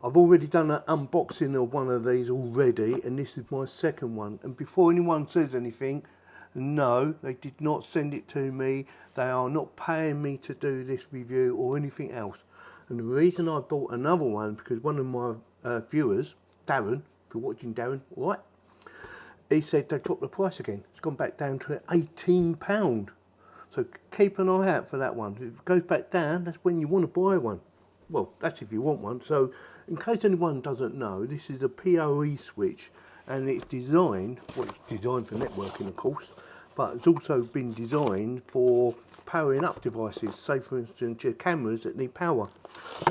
I've already done an unboxing of one of these already, and this is my second one. And before anyone says anything, no, they did not send it to me. They are not paying me to do this review or anything else. And the reason I bought another one, because one of my viewers, Darren, if you're watching Darren, all right, he said they dropped the price again. It's gone back down to £18. So keep an eye out for that one. If it goes back down, that's when you want to buy one. Well, that's if you want one. So in case anyone doesn't know, this is a PoE switch, and it's designed, well, it's designed for networking of course, but it's also been designed for powering up devices. Say for instance your cameras that need power.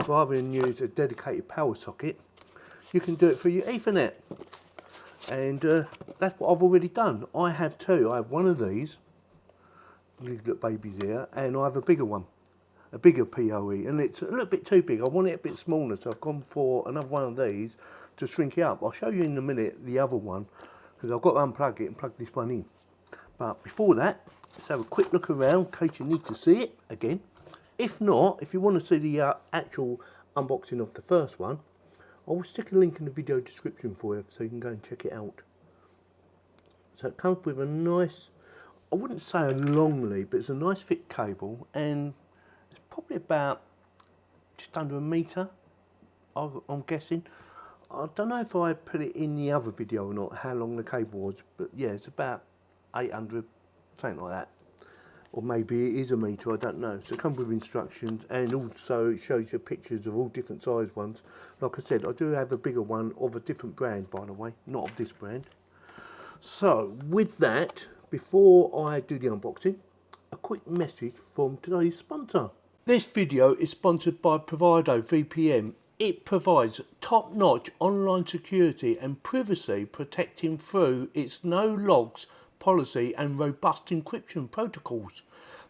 Rather than use a dedicated power socket, you can do it through your Ethernet. And that's what I've already done. I have two. I have one of these little babies here, and I have a bigger one. A bigger PoE, and it's a little bit too big. I want it a bit smaller, so I've gone for another one of these to shrink it up. I'll show you in a minute the other one, because I've got to unplug it and plug this one in. But before that, let's have a quick look around in case you need to see it again. If not, if you want to see the actual unboxing of the first one, I will stick a link in the video description for you so you can go and check it out. So it comes with a nice, I wouldn't say a long lead, but it's a nice thick cable, and probably about just under a metre, I'm guessing. I don't know if I put it in the other video or not, how long the cable was, but yeah, it's about 800, something like that. Or maybe it is a metre, I don't know. So it comes with instructions, and also it shows you pictures of all different size ones. Like I said, I do have a bigger one of a different brand, by the way, not of this brand. So with that, before I do the unboxing, a quick message from today's sponsor. This video is sponsored by Provido VPN. It provides top-notch online security and privacy, protecting through its no logs policy and robust encryption protocols.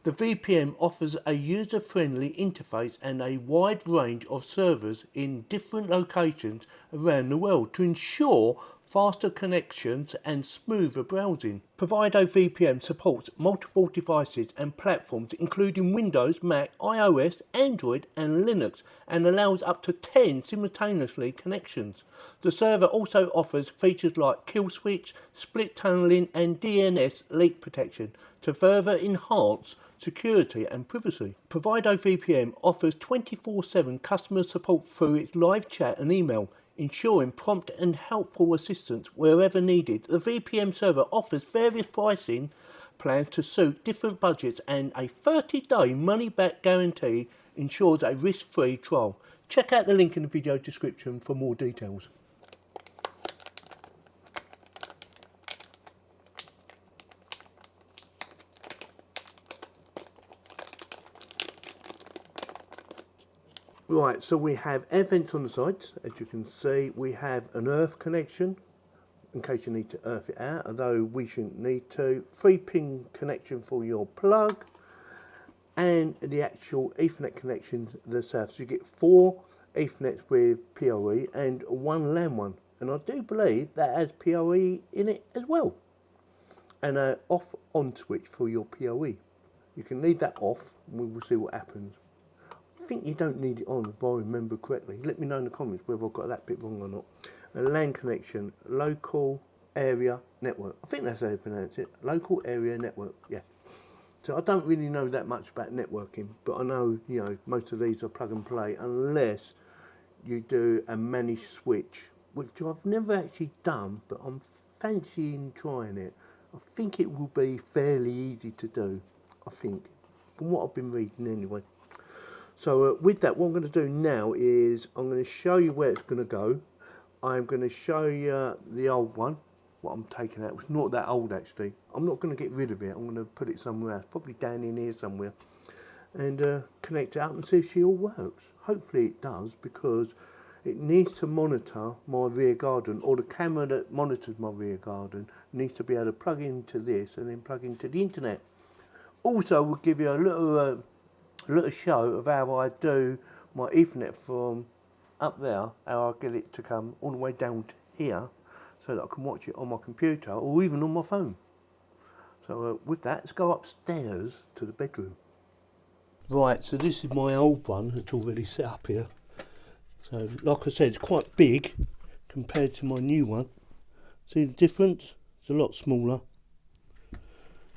The VPN offers a user-friendly interface and a wide range of servers in different locations around the world to ensure faster connections and smoother browsing. Provido VPN supports multiple devices and platforms including Windows, Mac, iOS, Android and Linux, and allows up to 10 simultaneously connections. The server also offers features like kill switch, split tunneling and DNS leak protection to further enhance security and privacy. Provido VPN offers 24/7 customer support through its live chat and email, ensuring prompt and helpful assistance wherever needed. The VPN server offers various pricing plans to suit different budgets, and a 30-day money-back guarantee ensures a risk-free trial. Check out the link in the video description for more details. Right, so we have air vents on the sides. As you can see, we have an earth connection in case you need to earth it out, although we shouldn't need to. 3-pin connection for your plug, and the actual Ethernet connections themselves. So you get 4 Ethernets with PoE and 1 LAN one, and I do believe that has PoE in it as well, and an off-on switch for your PoE. You can leave that off and we will see what happens. I think you don't need it on if I remember correctly. Let me know in the comments whether I've got that bit wrong or not. A LAN connection, local area network. I think that's how you pronounce it. Local area network, yeah. So I don't really know that much about networking, but I know, you know, most of these are plug and play unless you do a managed switch, which I've never actually done, but I'm fancying trying it. I think it will be fairly easy to do, I think, from what I've been reading anyway. So with that, what I'm going to do now is I'm going to show you where it's going to go. I'm going to show you the old one, what I'm taking out. It's not that old actually. I'm not going to get rid of it. I'm going to put it somewhere else, probably down in here somewhere, and connect it up and see if she all works. Hopefully it does, because it needs to monitor my rear garden, or the camera that monitors my rear garden needs to be able to plug into this and then plug into the internet. Also, we'll give you a little show of how I do my Ethernet from up there, how I get it to come all the way down to here so that I can watch it on my computer or even on my phone. So with that, let's go upstairs to the bedroom. Right, so this is my old one that's already set up here. So like I said, it's quite big compared to my new one. See the difference? It's a lot smaller.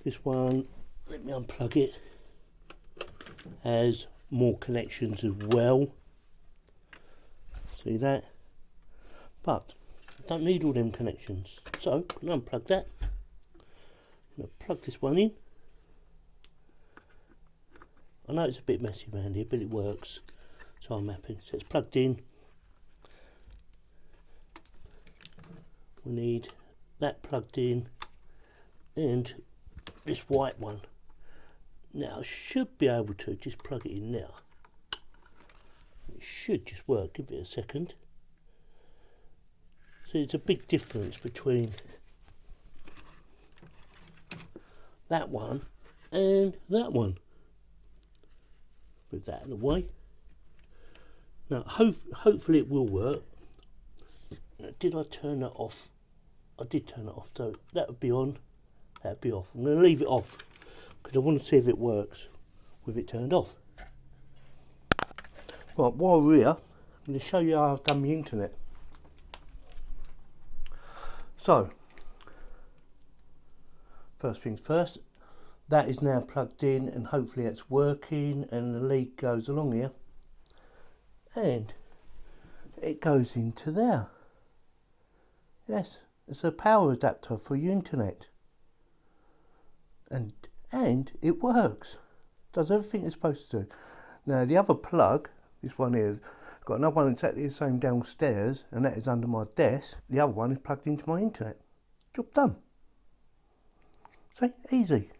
This one, let me unplug it, has more connections as well. See that? But I don't need all them connections. So I'm going to unplug that. I'm going to plug this one in. I know it's a bit messy around here, but it works. So I'm happy. So it's plugged in. We need that plugged in and this white one. Now I should be able to just plug it in now. It should just work. Give it a second. So it's a big difference between that one and that one. Put that out of the way. Now hopefully it will work. Did I turn that off? I did turn it off, so that would be on, that would be off. I'm going to leave it off because I want to see if it works with it turned off. Right, while we're here, I'm going to show you how I've done my internet. So, first things first, that is now plugged in and hopefully it's working, and the lead goes along here and it goes into there. Yes, it's a power adapter for your internet, and it works, does everything it's supposed to do. Now the other plug, this one here, got another one exactly the same downstairs, and that is under my desk. The other one is plugged into my internet. Job done. See, easy.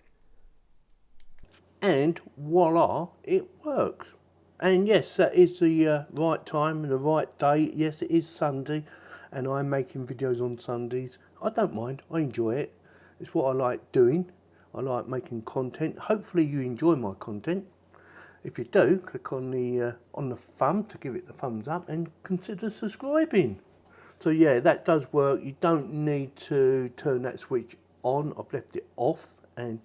And voila, it works. And yes, that is the right time and the right day. Yes, it is Sunday, and I'm making videos on Sundays. I don't mind, I enjoy it. It's what I like doing. I like making content. Hopefully you enjoy my content. If you do, click on the thumb to give it the thumbs up and consider subscribing. So yeah, that does work. You don't need to turn that switch on. I've left it off, and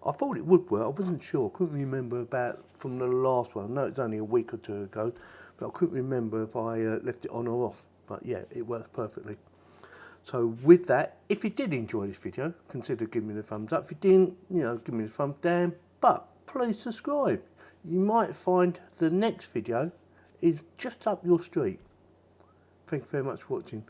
I thought it would work. I wasn't sure. I couldn't remember about from the last one. I know it's only a week or two ago, but I couldn't remember if I left it on or off. But yeah, it works perfectly. So with that, if you did enjoy this video, consider giving me the thumbs up. If you didn't, you know, give me the thumbs down. But please subscribe. You might find the next video is just up your street. Thank you very much for watching.